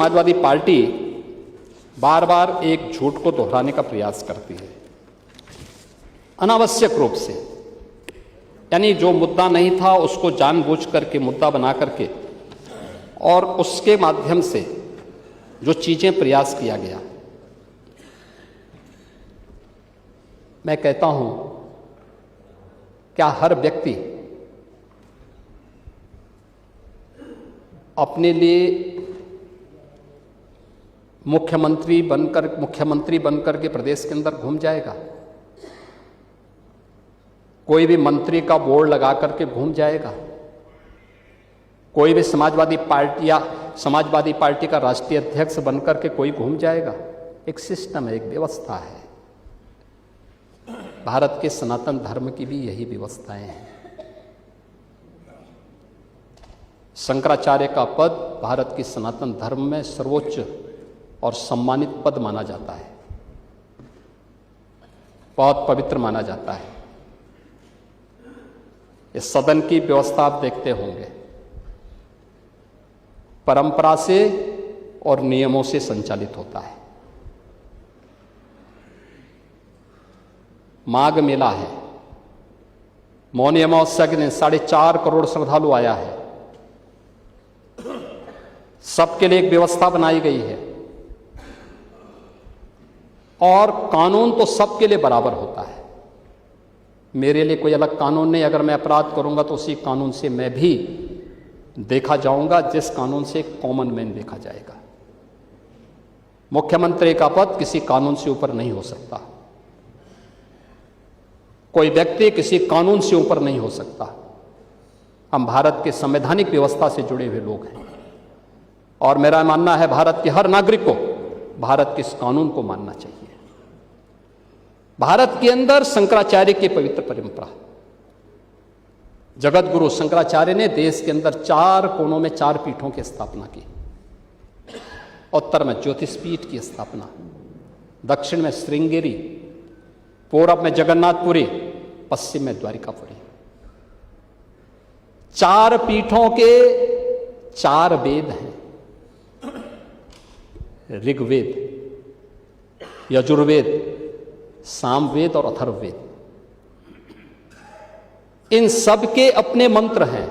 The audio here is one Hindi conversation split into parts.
समाजवादी पार्टी बार बार एक झूठ को दोहराने का प्रयास करती है अनावश्यक रूप से, यानी जो मुद्दा नहीं था उसको जानबूझ करके मुद्दा बना करके और उसके माध्यम से जो चीजें प्रयास किया गया। मैं कहता हूं, क्या हर व्यक्ति अपने लिए मुख्यमंत्री बनकर के प्रदेश के अंदर घूम जाएगा? कोई भी मंत्री का बोर्ड लगा करके घूम जाएगा? कोई भी समाजवादी पार्टी का राष्ट्रीय अध्यक्ष बनकर के कोई घूम जाएगा? एक सिस्टम है, एक व्यवस्था है। भारत के सनातन धर्म की भी यही व्यवस्थाएं हैं। शंकराचार्य का पद भारत की सनातन धर्म में सर्वोच्च और सम्मानित पद माना जाता है, बहुत पवित्र माना जाता है। इस सदन की व्यवस्था आप देखते होंगे, परंपरा से और नियमों से संचालित होता है। माघ मेला है, मौनी अमावस्या के दिन 4.5 करोड़ श्रद्धालु आया है। सबके लिए एक व्यवस्था बनाई गई है और कानून तो सबके लिए बराबर होता है। मेरे लिए कोई अलग कानून नहीं। अगर मैं अपराध करूंगा तो उसी कानून से मैं भी देखा जाऊंगा, जिस कानून से एक कॉमन मैन देखा जाएगा। मुख्यमंत्री का पद किसी कानून से ऊपर नहीं हो सकता। कोई व्यक्ति किसी कानून से ऊपर नहीं हो सकता। हम भारत के संवैधानिक व्यवस्था से जुड़े हुए लोग हैं और मेरा मानना है भारत के हर नागरिक को भारत के इस कानून को मानना चाहिए। भारत के अंदर शंकराचार्य की पवित्र परंपरा, जगत गुरु शंकराचार्य ने देश के अंदर 4 कोनों में 4 पीठों की स्थापना की। उत्तर में ज्योतिष पीठ की स्थापना, दक्षिण में श्रृंगेरी, पूरब में जगन्नाथपुरी, पश्चिम में द्वारिकापुरी। 4 पीठों के 4 वेद हैं, ऋग्वेद, यजुर्वेद, सामवेद और अथर्ववेद। इन सब के अपने मंत्र हैं।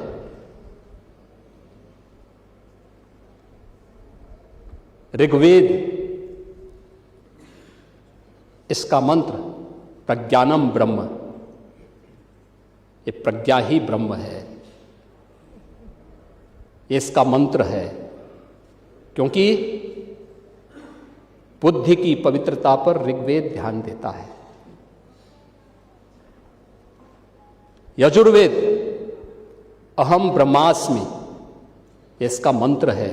ऋग्वेद, इसका मंत्र प्रज्ञानम ब्रह्म, ये प्रज्ञा ही ब्रह्म है, ये इसका मंत्र है। क्योंकि बुद्धि की पवित्रता पर ऋग्वेद ध्यान देता है। यजुर्वेद अहम ब्रह्मास्मि, ये इसका मंत्र है,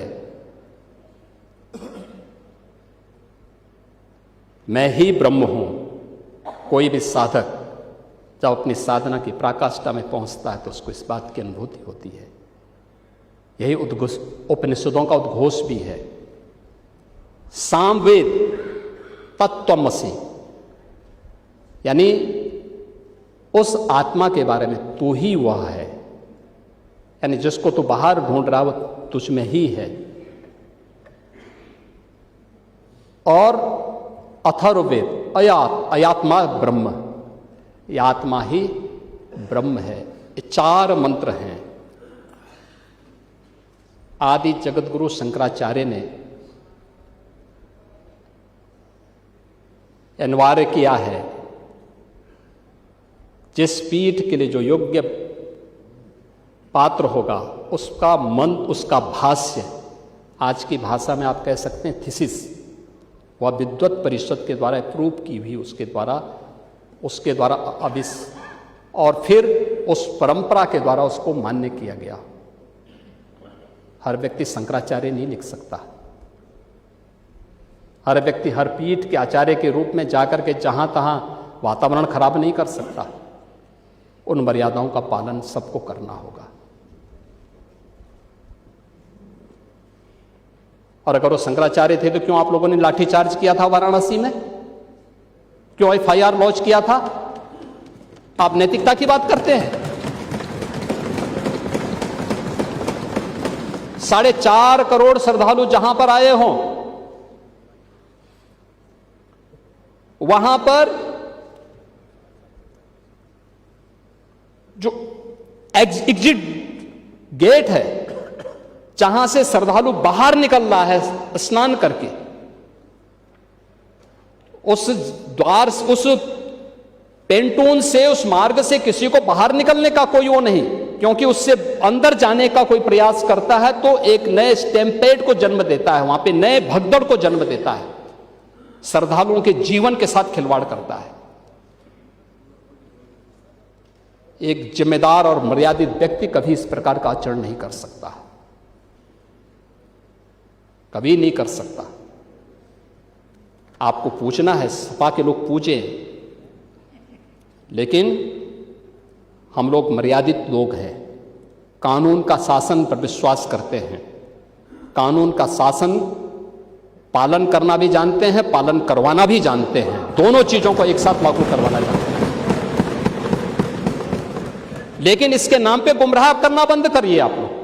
मैं ही ब्रह्म हूं। कोई भी साधक जब अपनी साधना की पराकाष्ठा में पहुंचता है तो उसको इस बात की अनुभूति होती है। यही उपनिषदों का उद्घोष भी है। सामवेद तत्त्वमसि, यानी उस आत्मा के बारे में तू ही वह है, यानी जिसको तू बाहर ढूंढ रहा वो तुझ में ही है। और अथर्ववेद अयात्मा ब्रह्म, ये आत्मा ही ब्रह्म है। ये 4 मंत्र हैं। आदि जगत गुरु शंकराचार्य ने अनिवार्य किया है, जिस पीठ के लिए जो योग्य पात्र होगा उसका मंत्र, उसका भाष्य, आज की भाषा में आप कह सकते हैं थीसिस, वह विद्वत परिषद के द्वारा अप्रूव की हुई, उसके द्वारा और फिर उस परंपरा के द्वारा उसको मान्य किया गया। हर व्यक्ति शंकराचार्य नहीं लिख सकता। हर व्यक्ति हर पीठ के आचार्य के रूप में जाकर के जहां तहां वातावरण खराब नहीं कर सकता। उन मर्यादाओं का पालन सबको करना होगा। और अगर वो शंकराचार्य थे तो क्यों आप लोगों ने लाठीचार्ज किया था वाराणसी में? क्यों FIR लॉन्च किया था? आप नैतिकता की बात करते हैं। 4.5 करोड़ श्रद्धालु जहां पर आए हों, वहां पर जो एग्जिट गेट है, जहां से श्रद्धालु बाहर निकल रहा है स्नान करके, उस द्वार, उस पेंटून से, उस मार्ग से किसी को बाहर निकलने का कोई वो नहीं, क्योंकि उससे अंदर जाने का कोई प्रयास करता है तो एक नए स्टैम्पेड को जन्म देता है, वहां पे नए भगदड़ को जन्म देता है, श्रद्धालुओं के जीवन के साथ खिलवाड़ करता है। एक जिम्मेदार और मर्यादित व्यक्ति कभी इस प्रकार का आचरण नहीं कर सकता, कभी नहीं कर सकता। आपको पूछना है, सपा के लोग पूछें, लेकिन हम लोग मर्यादित लोग हैं, कानून का शासन पर विश्वास करते हैं, कानून का शासन पालन करना भी जानते हैं, पालन करवाना भी जानते हैं, दोनों चीजों को एक साथ लागू करवाना जानते हैं। लेकिन इसके नाम पे गुमराह करना बंद करिए आप लोग।